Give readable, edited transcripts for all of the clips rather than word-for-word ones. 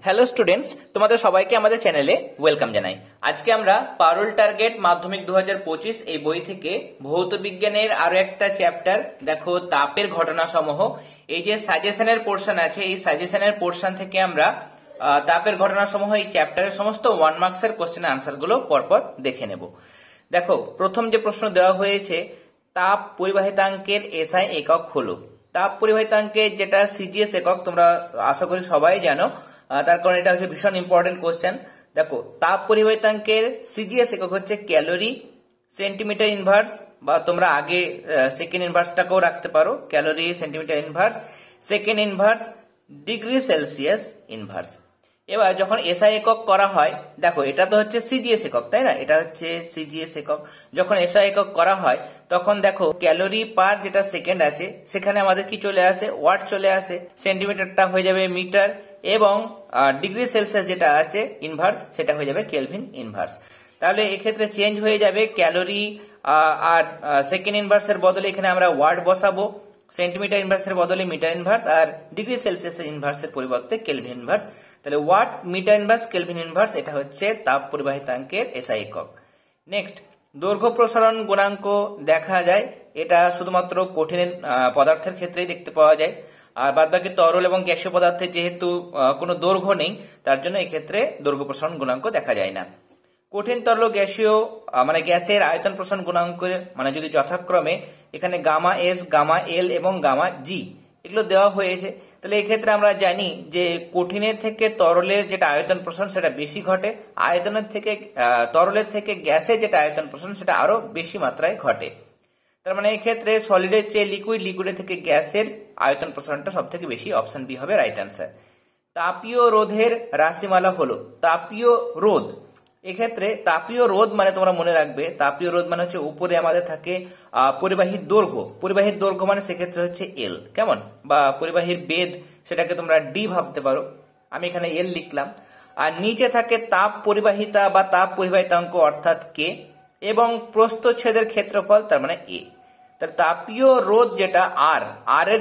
Hello students, তোমাদের সবাইকে আমাদের চ্যানেলে ওয়েলকাম জানাই। আজকে আমরা পারুল টার্গেট মাধ্যমিক 2025 এই বই থেকে ভৌত বিজ্ঞানের আরো একটা চ্যাপ্টার দেখো, তাপের ঘটনা সমূহ। এই যে সাজেশনের পোর্শন আছে, এই সাজেশনের পোর্শন থেকে আমরা তাপের ঘটনা সমূহ এই চ্যাপ্টারের সমস্ত 1 মার্কসের কোশ্চেন আনসার গুলো পরপর দেখে নেব। দেখো, প্রথম যে প্রশ্ন দেওয়া হয়েছে, তাপ পরিবাহিতাঙ্কের এসআই একক হলো। তাপ পরিবাহিতাঙ্কের যেটা সিজিএস একক তোমরা আশা করি সবাই জানো, তার কারণ এটা হচ্ছে ভীষণ ইম্পর্টেন্ট কোশ্চেন। দেখো, তাপ পরিবাহিতাঙ্কের সিজিএস একক হচ্ছে ক্যালোরি সেন্টিমিটার ইনভার্স, বা তোমরা আগে সেকেন্ড ইনভার্সটাকেও রাখতে পারো, calorie centimetre inverse, second inverse, degree Celsius inverse. এবার যখন এসআই একক করা হয়, দেখো এটা তো হচ্ছে সিজিএস একক, তাই না? এটা হচ্ছে সিজিএস একক। যখন এসআই একক করা হয় তখন দেখো ক্যালোরি পার যেটা সেকেন্ড আছে সেখানে আমাদের কি চলে আসে, ওয়াট চলে আসে, সেন্টিমিটারটা হয়ে যাবে মিটার, এবং ডিগ্রি সেলসিয়াস যেটা আছে ইনভার্স সেটা হয়ে যাবে কেলভিন ইনভার্স। তাহলে এক্ষেত্রে চেঞ্জ হয়ে যাবে, ক্যালোরি আর সেকেন্ড ইনভার্সের বদলে এখানে আমরা ওয়াট বসাবো, সেন্টিমিটার ইনভার্সের বদলে মিটার ইনভার্স, আর ডিগ্রি সেলসিয়াসের ইনভার্সের পরিবর্তে কেলভিন ইনভার্স। তাহলে watt, metre inverse, kelvin inverse, এটা হচ্ছে তাপ পরিবাহিতাঙ্কের এসআই একক। নেক্সট, দৈর্ঘ্য প্রসারণ গুণাঙ্ক দেখা যায়, এটা শুধুমাত্র কঠিন পদার্থের ক্ষেত্রেই দেখতে পাওয়া যায়, আর বাদবাকি তরল এবং গ্যাসীয় পদার্থে যেহেতু কোনো দৈর্ঘ্য নেই তার জন্য এক্ষেত্রে দৈর্ঘ্য প্রসারণ গুণাঙ্ক দেখা যায় না। কঠিন তরল গ্যাসীয় মানে গ্যাসের আয়তন প্রসারণ গুণাঙ্ক মানে যদি যথাক্রমে এখানে গামা এস, গামা এল এবং গামা জি এগুলো দেওয়া হয়েছে, তাহলে এক্ষেত্রে আমরা জানি যে কঠিনের থেকে তরলের যেটা আয়তন প্রসারণ সেটা বেশি ঘটে, আয়তনের থেকে তরলের থেকে গ্যাসের যেটা আয়তন প্রসারণ সেটা আরো বেশি মাত্রায় ঘটে। তার মানে এক্ষেত্রে সলিডের চেয়ে লিকুইড, লিকুইডের থেকে গ্যাসের আয়তন প্রসারণটা সব থেকে বেশি, অপশন বি হবে রাইট আনসার। তাপীয় রোধের রাশিমালা হলো তাপীয় রোধ। এক্ষেত্রে তাপীয় রোধ মানে তোমরা মনে রাখবে, তাপীয় রোধ মানে হচ্ছে উপরে আমাদের থাকে পরিবাহীর দৈর্ঘ্য, পরিবাহীর দৈর্ঘ্য মানে সেক্ষেত্রে হচ্ছে এল, কেমন, বা পরিবাহীর বেধ সেটাকে তোমরা ডি ভাবতে পারো, আমি এখানে এল লিখলাম। আর নিচে থাকে তাপ পরিবাহিতা বা তাপ পরিবাহিতাঙ্ক অর্থাৎ কে, এবং প্রস্থচ্ছেদের ক্ষেত্রফল তার মানে এ। তাহলে তাপীয় রোধ যেটা আর, আর এর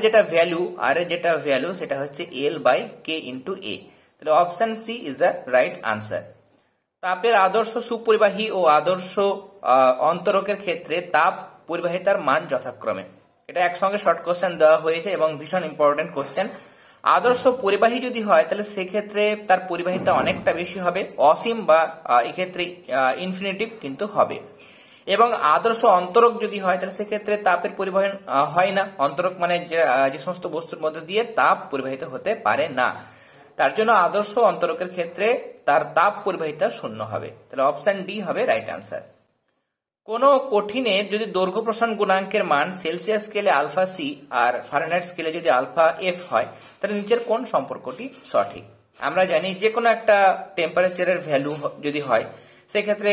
যেটা ভ্যালু সেটা হচ্ছে L by K into A. তাহলে option C is the right answer. তাপের আদর্শ সুপরিবাহী ও আদর্শ অন্তরকের ক্ষেত্রে তাপ পরিবাহিতার মান যথাক্রমে, এটা একসঙ্গে শর্ট কোশ্চেন দেওয়া হয়েছে এবং ভীষণ ইম্পর্টেন্ট কোশ্চেন। আদর্শ পরিবাহী যদি হয় তাহলে সেক্ষেত্রে তার পরিবাহিতা অনেকটা বেশি হবে, অসীম বা এক্ষেত্রে ইনফিনিটিভ কিন্তু হবে। এবং আদর্শ অন্তরক যদি হয় তাহলে সেক্ষেত্রে তাপের পরিবহন হয় না, অন্তরক মানে যে সমস্ত বস্তুর মধ্যে দিয়ে তাপ পরিবাহিত হতে পারে না, তার জন্য আদর্শ অন্তরকের ক্ষেত্রে তার তাপ পরিবাহিতা শূন্য হবে। তাহলে অপশন ডি হবে রাইট আনসার। কোন কঠিনের যদি দৈর্ঘ্য প্রসারণ গুণাঙ্কের মান সেলসিয়াস স্কেলে আলফা সি আর ফারেনহাইট স্কেলে যদি আলফা এফ হয় তাহলে নিচের কোন সম্পর্কটি সঠিক? আমরা জানি যে কোনো একটা টেম্পারেচারের ভ্যালু যদি হয় সেক্ষেত্রে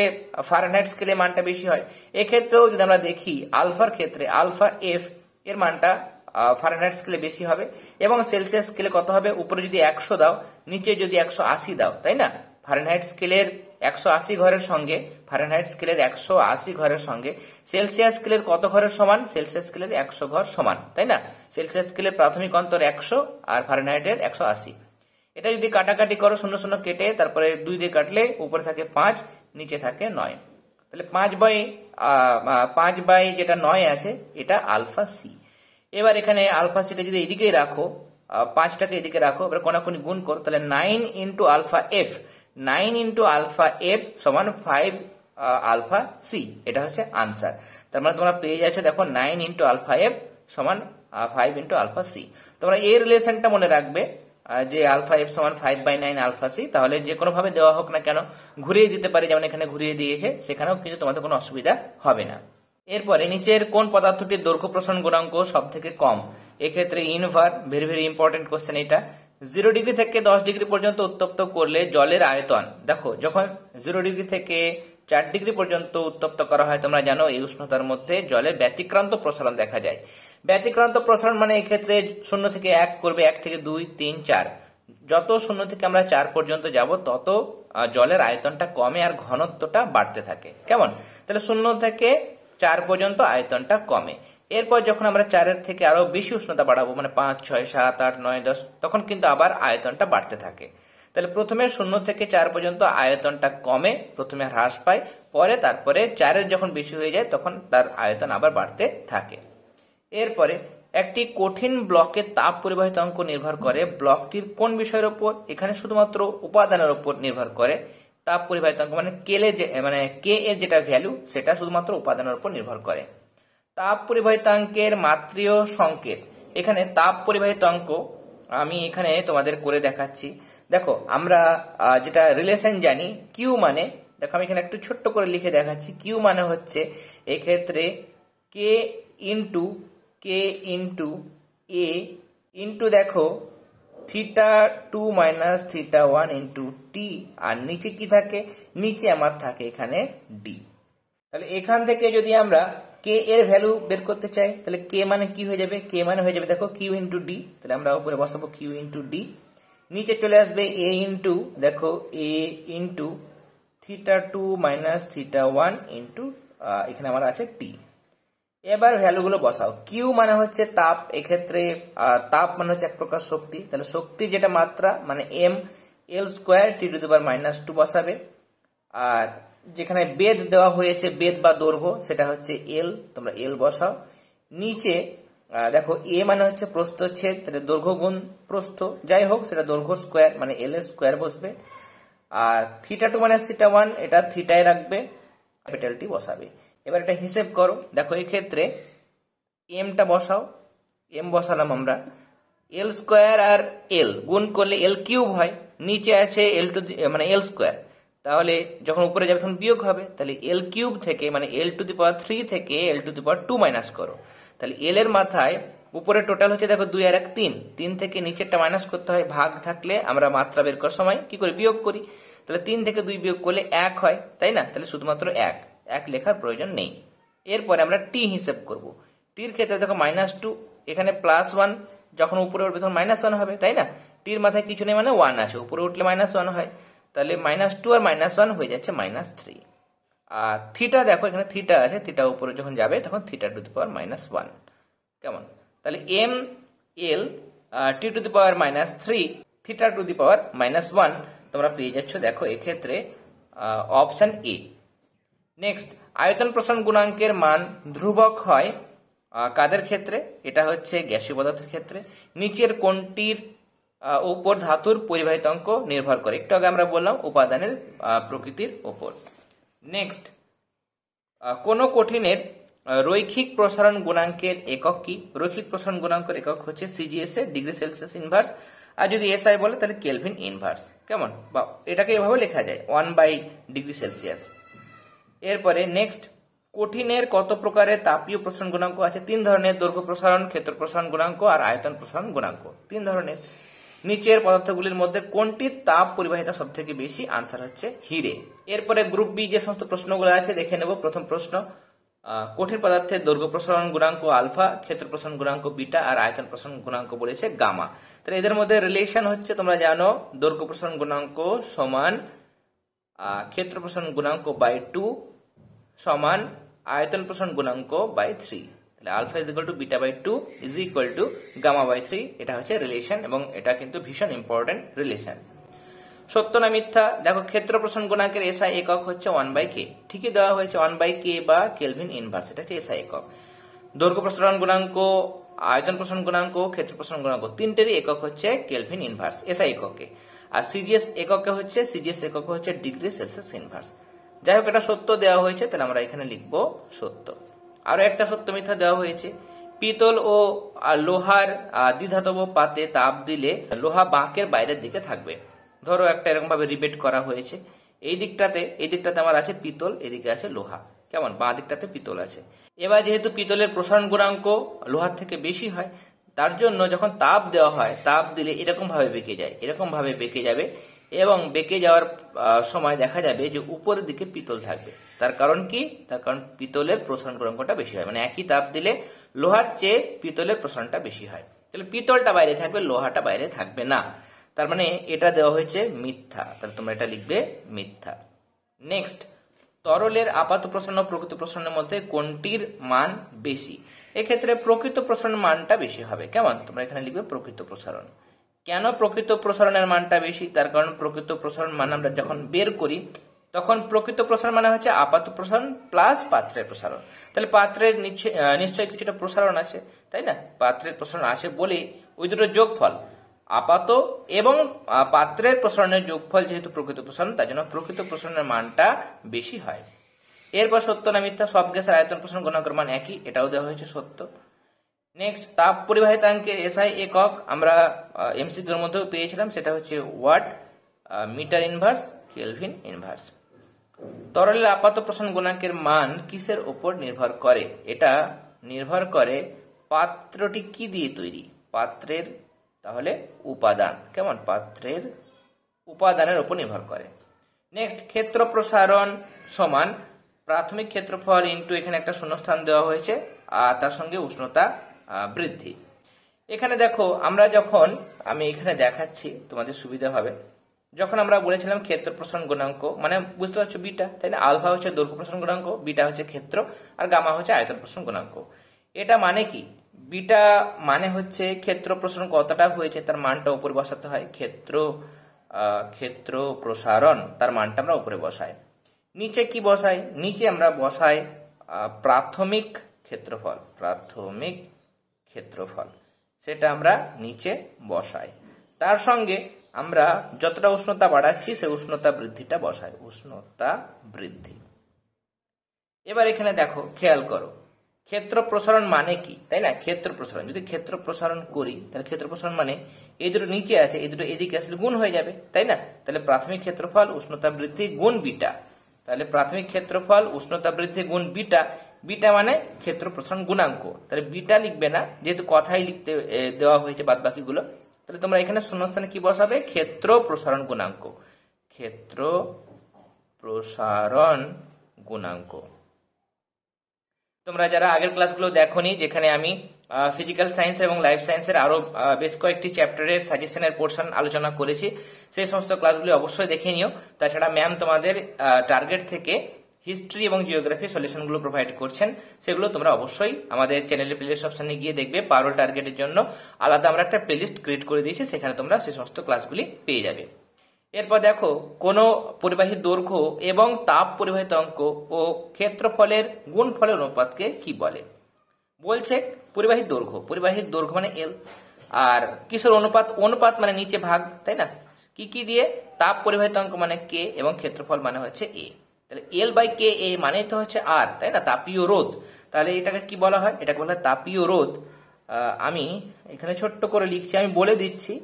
ফারেনহাইট স্কেলে মানটা বেশি হয়। এক্ষেত্রেও যদি আমরা দেখি আলফার ক্ষেত্রে আলফা এফ এর মানটা ফারেনহাইট স্কেলে বেশি হবে, এবং সেলসিয়াস স্কেলে কত হবে, উপরে যদি 100 দাও নিচে যদি 180 দাও, তাই না? ফারেনহাইট স্কেলের 180 ঘরের সঙ্গে সেলসিয়াস স্কেলের কত ঘরের সমান? সেলসিয়াস স্কেলের 100 ঘর সমান, তাই না? সেলসিয়াস স্কেলের প্রাথমিক অন্তর 100 আর ফারেনহাইটের 180। এটা যদি কাটাকাটি করো, 0 0 কেটে তারপরে 2 দিয়ে কাটলে উপরে থাকে 5, নিচে থাকে 9, তাহলে 5 বাই যেটা 9 আছে এটা আলফা সি। এবার এখানে আলফা সিটা যদি এদিকে রাখো, 5টাকে এদিকে রাখো, এবার কোনাকুনি গুণ করো, তাহলে 9 into alpha F, 9 into alpha F সমান 5 আলফা সি, এটা হচ্ছে আনসার। তার মানে তোমরা পেয়ে যাচ্ছ, দেখো 9 ইন্টু আলফা এফ সমান 5 ইন্টু আলফা সি। তোমরা এই রিলেশনটা মনে রাখবে যে আলফা এফ সমান 5/9 আলফা সি, তাহলে যে কোনো ভাবে দেওয়া হোক না কেন ঘুরিয়ে দিতে পারে, যেমন এখানে ঘুরিয়ে দিয়েছে, সেখানেও কিন্তু তোমাদের কোনো অসুবিধা হবে না। এরপরে নিচের কোন পদার্থটির দৈর্ঘ্য প্রসারণ গুণাঙ্ক সব থেকে কম? এক্ষেত্রে ইনভার, ভেরি ভেরি ইম্পর্টেন্ট কোশ্চেন এটা। 0 ডিগ্রি থেকে 10 ডিগ্রি পর্যন্ত উত্তপ্ত করলে জলের আয়তন, দেখো যখন 0 ডিগ্রি থেকে 4 ডিগ্রি পর্যন্ত উত্তপ্ত করা হয় তোমরা জানো এই উষ্ণতার মধ্যে জলের ব্যতিক্রান্ত প্রসারণ দেখা যায়। ব্যতিক্রান্ত প্রসারণ মানে এক্ষেত্রে 0 থেকে 1 করবে, 1 থেকে 2, 3, 4, যত 0 থেকে আমরা 4 পর্যন্ত যাব তত জলের আয়তনটা কমে আর ঘনত্বটা বাড়তে থাকে, কেমন? তাহলে 0 থেকে 4 পর্যন্ত আয়তনটা কমে। এরপর যখন আমরা 4 থেকে আরো বেশি উষ্ণতা বাড়াবো, মানে 5, 6, 7, 8, 9, 10, তখন কিন্তু আবার আয়তনটা বাড়তে থাকে। তাহলে প্রথমে 0 থেকে 4 পর্যন্ত আয়তনটা কমে, প্রথমে হ্রাস পায়, পরে তারপরে 4-এর যখন বেশি হয়ে যায় তখন তার আয়তন আবার বাড়তে থাকে। এরপরে একটি কঠিন ব্লকের তাপ পরিবাহিতাঙ্ক নির্ভর করে ব্লকটির কোন বিষয়ের উপর? এখানে শুধুমাত্র উপাদানের উপর নির্ভর করে তাপ পরিবাহিতাঙ্ক, মানে কে এর যেটা ভ্যালু সেটা শুধুমাত্র উপাদানের উপর নির্ভর করে। তাপ পরিবাহিতাঙ্কের মাত্রীয় সংকেত। এখানে তাপ পরিবাহিতাঙ্ক আমি এখানে তোমাদের করে দেখাচ্ছি। দেখো আমরা যেটা রিলেশন জানি, কিউ মানে, দেখো আমি এখানে একটু ছোট্ট করে লিখে দেখাচ্ছি। কিউ মানে হচ্ছে এক্ষেত্রে কে ইন্টু এ ইন্টু দেখো θ2 মাইনাস θ1 ইন্টু টি, আর নিচে কি থাকে? নিচে আমার থাকে এখানে ডি। তাহলে এখান থেকে যদি আমরা কে এর ভ্যালু বের করতে চাই তাহলে কে মানে কি হয়ে যাবে? কে মানে হয়ে যাবে দেখো কিউ ইন্টু ডি। তাহলে আমরা উপরে বসাবো কিউ ইন্টু ডি, নিচে চলে আসবে এ ইন্টু দেখো এ ইন্টু θ2 মাইনাস θ1 ইন্টু এখানে আমার আছে টি। এবার ভ্যালুগুলো বসাও। কিউ মানে হচ্ছে তাপ, এক্ষেত্রে তাপ মানে হচ্ছে এক প্রকার শক্তি, তাহলে শক্তি যেটা মাত্রা মানে M L square T to the power -2 বসাবে। আর যেখানে বেদ দেওয়া হয়েছে, বেদ বা দৈর্ঘ্য, সেটা হচ্ছে এল, তোমরা এল বসাও। নিচে দেখো এ মানে হচ্ছে প্রস্থচ্ছেদ, তাহলে দৈর্ঘ্য গুণ প্রস্থ, যাই হোক সেটা দৈর্ঘ্য স্কোয়ার মানে এল এর স্কোয়ার বসবে। আর θ2 মাইনাস θ1 এটা থিটায় রাখবে, ক্যাপিটাল টি বসাবে। এবার এটা হিসেব করো, দেখো এই ক্ষেত্রে এমটা বসাও, এম বসালাম আমরা, এল স্কোয়ার আর এল গুণ করলে এল কিউব হয়, নিচে আছে এল টু মানে এল স্কোয়ার, তাহলে যখন উপরে যাবে তখন বিয়োগ হবে। তাহলে এল কিউব থেকে মানে এল টু দি পাওয়ার 3 থেকে L two the power 2 minus করো, তাহলে এল এর মাথায় উপরে টোটাল হচ্ছে দেখো 2 আর 1 3, 3 থেকে নিচেরটা মাইনাস করতে হয়, ভাগ থাকলে আমরা মাত্রা বের করার সময় কি করি? বিয়োগ করি। তাহলে 3 থেকে 2 বিয়োগ করলে 1 হয়, তাই না? তাহলে শুধুমাত্র 1 লেখার প্রয়োজন নেই। এরপরে আমরা টি হিসেব করব। টির ক্ষেত্রে দেখো -2, এখানে +1, যখন উপরে উঠবে তখন -1 হবে, তাই না? টির মাথায় কিছু নেই মানে 1 আছে, উপরে উঠলে -1 হয়, তাহলে -2 আর -1 হয়ে যাচ্ছে -3। আর থিটা দেখো এখানে থিটা আছে, থিটা উপরে যখন যাবে তখন θ2 টু দি পাওয়ার -1, কেমন? তাহলে M L T to the power -3 θ2 to the power -1 তোমরা পেয়ে যাচ্ছ দেখো এক্ষেত্রে অপশন এ। নেক্সট, আয়তন প্রসারণ গুণাঙ্কের মান ধ্রুবক হয় কাদের ক্ষেত্রে? এটা হচ্ছে গ্যাসীয় পদার্থের ক্ষেত্রে। নিচের কোনটির উপর ধাতুর পরিবাহিতাঙ্ক নির্ভর করে? একটু আগে আমরা বললাম উপাদানের প্রকৃতির উপর। নেক্সট, কোন কঠিনের রৈখিক প্রসারণ গুণাঙ্কের একক কি? রৈখিক প্রসারণ গুণাঙ্কের একক হচ্ছে সিজিএস এ ডিগ্রি সেলসিয়াস ইনভার্স, আর যদি এসআই বলে তাহলে কেলভিন ইনভার্স, কেমন? বা এটাকে এভাবে লেখা যায় 1/ডিগ্রি সেলসিয়াস। এরপরে নেক্সট, কঠিনের কত প্রকারের তাপীয় প্রসারণ গুণাঙ্ক আছে? 3 ধরনের, দৈর্ঘ্য প্রসারণ, ক্ষেত্র প্রসারণ গুণাঙ্ক আর আয়তন প্রসারণ গুণাঙ্ক, 3 ধরনের। নিচের পদার্থগুলির মধ্যে কোনটির তাপ পরিবাহিতা সব থেকে বেশি? আনসার হচ্ছে হিরে। এরপরে গ্রুপ বি যে সমস্ত প্রশ্নগুলো আছে দেখে নেব। প্রথম প্রশ্ন, কঠিন পদার্থের দৈর্ঘ্য প্রসারণ গুণাঙ্ক আলফা, ক্ষেত্র প্রসারণ গুণাঙ্ক বিটা আর আয়তন প্রসারণ গুণাঙ্ক বলেছে গামা। তাহলে এদের মধ্যে রিলেশন হচ্ছে তোমরা জানো, দৈর্ঘ্য প্রসারণ গুণাঙ্ক সমান ক্ষেত্র প্রসারণ গুণাঙ্ক বাই 2 সমান আয়তন প্রসারণ গুণাঙ্ক বাই 3। তাহলে alpha is equal to beta by 2 is equal to gamma by 3, এটা হচ্ছে রিলেশন এবং এটা কিন্তু ভীষণ ইম্পর্টেন্ট রিলেশন। সত্য না মিথ্যা? দেখো ক্ষেত্র প্রসারণ গুণাঙ্কের এসআই একক হচ্ছে 1/k, ঠিকই দেওয়া হয়েছে 1/k বা কেলভিন ইনভার্স, এটা হচ্ছে এসআই একক। দৈর্ঘ্য প্রসারণ গুণাঙ্ক, আয়তন প্রসারণ গুণাঙ্ক, ক্ষেত্র প্রসারণ গুণাঙ্ক তিনটেরই একক হচ্ছে কেলভিন ইনভার্স এসআই এককে। আর সিজিএস এককে হচ্ছে ডিগ্রি সেলসিয়াস ইনভার্স। যাই হোক এটা সত্য দেওয়া হয়েছে, তাহলে আমরা এখানে লিখবো সত্য। আরো একটা সত্য মিথ্যা দেওয়া হয়েছে, পিতল ও লোহার দ্বিধাতব পাতে তাপ দিলে লোহা বাঁকের বাইরের দিকে থাকবে। ধরো একটা এরকম ভাবে রিবেট করা হয়েছে, এই দিকটাতে আমার আছে পিতল, এদিকে আছে লোহা, কেমন? বাঁ দিকটাতে পিতল আছে। এবার যেহেতু পিতলের প্রসারণ গুণাঙ্ক লোহার থেকে বেশি হয়, তার জন্য যখন তাপ দেওয়া হয়, তাপ দিলে এরকম ভাবে বেঁকে যায়, এরকম ভাবে বেঁকে যাবে এবং বেঁকে যাওয়ার সময় দেখা যাবে যে উপরের দিকে পিতল থাকবে। তার কারণ কি? তার কারণ পিতলের প্রসারণ গুণাঙ্কটা বেশি হয়, মানে একই তাপ দিলে লোহার চেয়ে পিতলের প্রসারণটা বেশি হয়। তাহলে পিতলটা বাইরে থাকবে, লোহাটা বাইরে থাকবে না। তার মানে এটা দেওয়া হয়েছে মিথ্যা, তাহলে তোমরা এটা লিখবে মিথ্যা। নেক্সট, তরলের আপাত প্রসারণ ও প্রকৃত প্রসারণের মধ্যে কোনটির মান বেশি? এক্ষেত্রে প্রকৃত প্রসারণ মানটা বেশি হবে, কেমন? তোমরা এখানে লিখবে প্রকৃত প্রসারণ। কেন প্রকৃত প্রসারণের মানটা বেশি? তার কারণ প্রকৃত প্রসারণ মান আমরা যখন বের করি তখন প্রকৃত প্রসারণ মানে হচ্ছে আপাত প্রসারণ প্লাস পাত্রের প্রসারণ। তাহলে পাত্রের নিশ্চয়ই কিছুটা প্রসারণ আছে, তাই না? পাত্রের প্রসারণ আছে বলেই ওই দুটো যোগফল, আপাত এবং পাত্রের প্রসারণের যোগফল যেহেতু প্রকৃত প্রসারণ, তার জন্য প্রকৃত প্রসারণের মানটা বেশি হয়। এরপর সত্য না মিথ্যা? সব গ্যাসের আয়তন প্রসারণ গুণাঙ্কের মান একই, এটাও দেওয়া হয়েছে সত্য। নেক্সট, তাপ পরিবাহিতাঙ্কের এসআই একক আমরা এমসিকিউর মধ্যেও পেয়েছিলাম, সেটা হচ্ছে watt, metre inverse, kelvin inverse. তরলের আপাত প্রসারণ গুণাঙ্কের মান কিসের উপর নির্ভর করে? এটা নির্ভর করে পাত্রটি কি দিয়ে তৈরি, পাত্রের তাহলে উপাদান, কেমন? পাত্রের উপাদানের উপর নির্ভর করে। নেক্সট, ক্ষেত্র প্রসারণ সমান প্রাথমিক ক্ষেত্রফল ইন্টু, এখানে একটা শূন্যস্থান দেওয়া হয়েছে, আর তার সঙ্গে উষ্ণতা বৃদ্ধি। এখানে দেখো আমরা যখন, আমি এখানে দেখাচ্ছি তোমাদের সুবিধা হবে, যখন আমরা বলেছিলাম ক্ষেত্র প্রসারণ গুণাঙ্ক মানে বুঝতে পারছো বিটা, তাই না? আলফা হচ্ছে দৈর্ঘ্য প্রসারণ গুণাঙ্ক, বিটা হচ্ছে ক্ষেত্র, আর গামা হচ্ছে আয়তন প্রসারণ গুণাঙ্ক। এটা মানে কি? বিটা মানে হচ্ছে ক্ষেত্র প্রসারণ কতটা হয়েছে তার মানটা উপরে বসাতে হয়, ক্ষেত্র প্রসারণ তার মানটা আমরা উপরে বসাই। নিচে কি বসাই? নিচে আমরা বসাই প্রাথমিক ক্ষেত্রফল, সেটা আমরা নিচে বসাই। তার সঙ্গে আমরা যতটা উষ্ণতা বাড়াচ্ছি সে উষ্ণতা বৃদ্ধিটা বসাই, উষ্ণতা বৃদ্ধি। এবার এখানে দেখো, খেয়াল করো, ক্ষেত্র প্রসারণ মানে কি, তাই না? ক্ষেত্র প্রসারণ, যদি ক্ষেত্র প্রসারণ করি তাহলে ক্ষেত্র প্রসারণ মানে এই দুটো নিচে আছে, এই দুটো এদিকে আসলে গুণ হয়ে যাবে, তাই না? তাহলে প্রাথমিক ক্ষেত্রফল উষ্ণতা বৃদ্ধি গুণ বিটা, তাহলে প্রাথমিক ক্ষেত্রফল উষ্ণতা বৃদ্ধি গুণ বিটা, বিটা মানে ক্ষেত্র প্রসারণ গুণাঙ্ক। তাহলে বিটা লিখবে না, যেহেতু কথাই লিখতে দেওয়া হয়েছে বাদ বাকিগুলো, তাহলে তোমরা এখানে শূন্যস্থানে কি বসাবে? ক্ষেত্র প্রসারণ গুণাঙ্ক, ক্ষেত্র প্রসারণ গুণাঙ্ক। তোমরা যারা আগের ক্লাসগুলো দেখোনি, যেখানে আমি ফিজিক্যাল সায়েন্স এবং লাইফ সায়েন্সের আরো বেশ কয়েকটি চ্যাপ্টারের সাজেশনের পোর্শন আলোচনা করেছি, সেই সমস্ত ক্লাসগুলি অবশ্যই দেখে নিও। তাছাড়া ম্যাম তোমাদের টার্গেট থেকে হিস্ট্রি এবং জিওগ্রাফি সলিউশনগুলো প্রোভাইড করছেন, সেগুলো তোমরা অবশ্যই আমাদের চ্যানেলের প্লেলিস্ট অপশনে গিয়ে দেখবে। পারোল টার্গেটের জন্য আলাদা আমরা একটা প্লেলিস্ট ক্রিয়েট করে দিয়েছি, সেখানে তোমরা সেই সমস্ত ক্লাসগুলি পেয়ে যাবে। এরপর দেখো, কোন পরিবাহী দৈর্ঘ্য এবং তাপ পরিবাহিতাঙ্ক ও ক্ষেত্রফলের গুণফলের অনুপাতকে কি বলে? বলছে পরিবাহীর দৈর্ঘ্য মানে এল, আর কিসের অনুপাত? অনুপাত মানে নিচে ভাগ, তাই না? কি দিয়ে? তাপ পরিবাহিতাঙ্ক মানে কে এবং ক্ষেত্রফল মানে হচ্ছে এ। তাহলে এল বাই কে এ মানে তো হচ্ছে আর, তাই না? তাপীয় রোধ। তাহলে এটাকে কি বলা হয়? এটাকে বলা হয় তাপীয় রোধ। আমি এখানে ছোট্ট করে লিখছি, আমি বলে দিচ্ছি,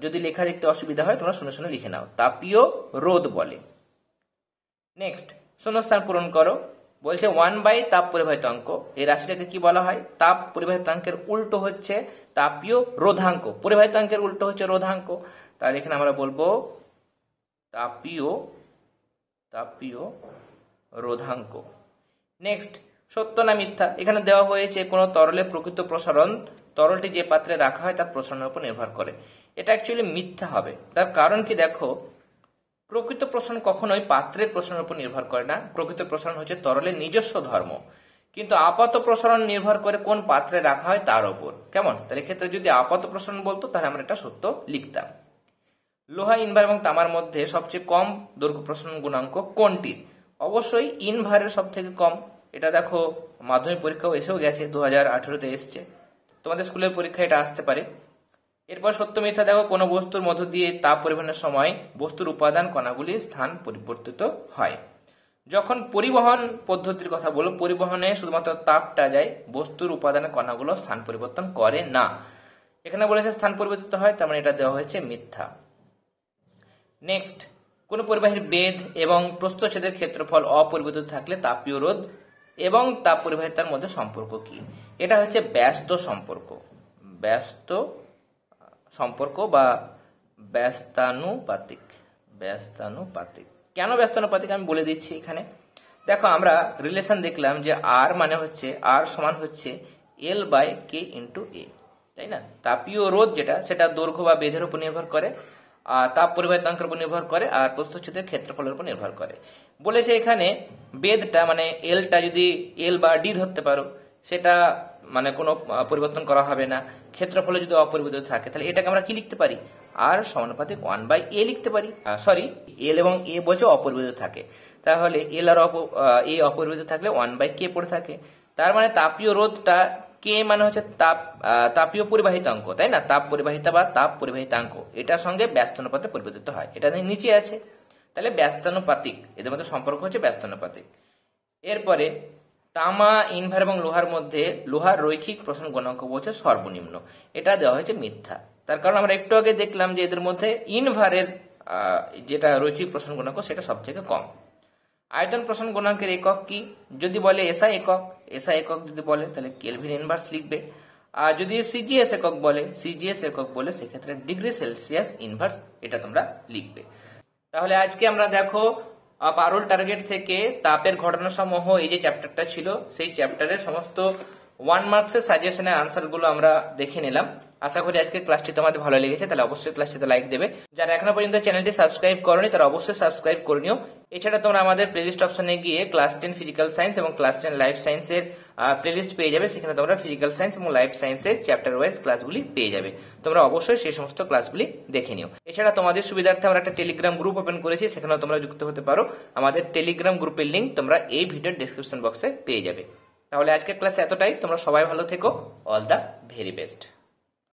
যদি লেখা দেখতে অসুবিধা হয় তোমরা শুনে শুনে লিখে নাও, তাপীয় রোধ বলে। নেক্সট, শূন্যস্থান পূরণ করো। বলছে 1 বাই তাপ পরিবাহিতাঙ্ক, এই রাশিটাকে কি বলা হয়? তাপ পরিবাহিতাঙ্কের উল্টো হচ্ছে তাপীয় রোধাঙ্ক, পরিবাহিতাঙ্কের উল্টো হচ্ছে রোধাঙ্ক। তাহলে এখানে আমরা বলবো তাপীয় রোধাঙ্ক। নেক্সট, সত্য না মিথ্যা? এখানে দেওয়া হয়েছে কোন তরলের প্রকৃত প্রসারণ তরলটি যে পাত্রে রাখা হয় তার প্রসারণের উপর নির্ভর করে। এটা অ্যাকচুয়ালি মিথ্যা হবে। তার কারণ কি? দেখো, প্রকৃত প্রসারণ কখনোই পাত্রের প্রসারণের উপর নির্ভর করে না। প্রকৃত প্রসারণ হচ্ছে তরলের নিজস্ব ধর্ম, কিন্তু আপাত প্রসারণ নির্ভর করে কোন পাত্রে রাখা হয় তার উপর, কেমন? তাহলে ক্ষেত্রে যদি আপাত প্রসারণ বলতো তাহলে আমরা এটা সত্য লিখতাম। লোহা, ইনভার এবং তামার মধ্যে সবচেয়ে কম দৈর্ঘ্য প্রসারণ গুণাঙ্ক কোনটির? অবশ্যই ইনভারের সব থেকে কম। এটা দেখো মাধ্যমিক পরীক্ষাও এসেও গেছে, 2018-তে এসছে, তোমাদের স্কুলের পরীক্ষা এটা আসতে পারে। এরপর সত্য মিথ্যা দেখো, কোন বস্তুর মধ্য দিয়ে তাপ পরিবহনের সময় বস্তুর উপাদান কণাগুলির স্থান পরিবর্তিত হয়? যখন পরিবহন পদ্ধতির কথা বলো, পরিবহনে শুধুমাত্র তাপটা যায়, বস্তুর উপাদানের কণাগুলো স্থান পরিবর্তন করে না। এখানে বলেছে স্থান পরিবর্তিত হয়, তার মানে এটা দেওয়া হয়েছে মিথ্যা। নেক্সট, কোন পরিবাহীর বেধ এবং প্রস্থচ্ছেদের ক্ষেত্রফল অপরিবর্তিত থাকলে তাপীয় রোধ এবং তাপ পরিবাহিতার মধ্যে সম্পর্ক কি? এটা হচ্ছে ব্যস্ত সম্পর্ক বা ব্যস্তানুপাতিক। কেন ব্যস্তানুপাতিক আমি বলে দিচ্ছি। এখানে দেখো, আমরা রিলেশন দেখলাম যে আর মানে হচ্ছে, আর সমান হচ্ছে এল বাই কে ইন্টু এ, তাই না? তাপীয় রোধ যেটা, সেটা দৈর্ঘ্য বা বেধের উপর নির্ভর করে, আর তাপ পরিবাহিতাঙ্কের উপর নির্ভর করে, আর প্রস্থচ্ছেদের ক্ষেত্রফলের উপর নির্ভর করে। বলেছে এখানে বেধটা মানে এলটা যদি এল বা ডি ধরতে পারো, সেটা মানে কোনো পরিবর্তন করা হবে না, ক্ষেত্রফলে যদি অপরিবর্তিত থাকে, তাহলে এটাকে আমরা কি লিখতে পারি, আর সমানুপাতিক 1/a লিখতে পারি। সরি, এল এবং এ বলছে অপরিবর্তিত থাকে, তাহলে এল আর এ অপরিবর্তিত থাকলে 1/k পড়ে থাকে। তার মানে তাপীয় রোধটা কে মানে হচ্ছে তাপীয় পরিবাহিতাঙ্ক, তাই না, তাপ পরিবাহিতা বা তাপ পরিবাহিতাঙ্ক, এটার সঙ্গে ব্যস্তানুপাতে পরিবর্তিত হয়, এটা নিচে আছে, তাহলে ব্যস্তানুপাতিক, এদের মধ্যে সম্পর্ক হচ্ছে ব্যস্তানুপাতিক। এরপরে তামা, ইনভার এবং লোহার মধ্যে লোহার রৈখিক প্রসারণ গুণাঙ্ক বলছে সর্বনিম্ন, এটা দেওয়া হয়েছে মিথ্যা। তার কারণ আমরা একটু আগে দেখলাম যে এদের মধ্যে ইনভারের যেটা রৈখিক প্রসারণ গুণাঙ্ক সেটা সব থেকে কম। আয়তন প্রসারণ গুণাঙ্কের একক কি, যদি বলে এসআই একক, এসআই একক যদি বলে তাহলে কেলভিন ইনভার্স লিখবে, আর যদি সিজিএস একক বলে, সিজিএস একক বলে সেক্ষেত্রে ডিগ্রি সেলসিয়াস ইনভার্স, এটা তোমরা লিখবে। তাহলে আজকে আমরা দেখো পারুল টার্গেট থেকে তাপের ঘটনাসমূহ এই যে চ্যাপ্টারটা ছিল সেই চ্যাপ্টারের সমস্ত 1 মার্কসের সাজেশনের আনসার গুলো আমরা দেখে নিলাম। আশা করি আজকে ক্লাসটি তোমাদের ভালো লেগেছে, তাহলে অবশ্যই ক্লাসটিতে লাইক দেবে। যারা এখনো পর্যন্ত চ্যানেলটি সাবস্ক্রাইব করনি তারা অবশ্যই সাবস্ক্রাইব করে নিও। এছাড়া তোমরা আমাদের প্লেলিস্ট অপশনে গিয়ে ক্লাস 10 ফিজিক্যাল সায়েন্স এবং ক্লাস 10 লাইফ সায়েন্সের প্লেলিস্ট পেয়ে যাবে, সেখানে তোমরা ফিজিক্যাল সায়েন্স এবং লাইফ সায়েন্সের চ্যাপ্টার ওয়াইজ ক্লাসগুলি পেয়ে যাবে, তোমরা অবশ্যই সেই সমস্ত ক্লাসগুলি দেখে নিও। এছাড়া তোমাদের সুবিধার্থে আমরা একটা টেলিগ্রাম গ্রুপ ওপেন করেছি, সেখানেও তোমরা যুক্ত হতে পারো, আমাদের টেলিগ্রাম গ্রুপের লিংক তোমরা এই ভিডিওর ডেসক্রিপশন বক্সে পেয়ে যাবে। তাহলে আজকের ক্লাসে এতটাই, তোমরা সবাই ভালো থেকো, অল দ্য ভেরি বেস্ট।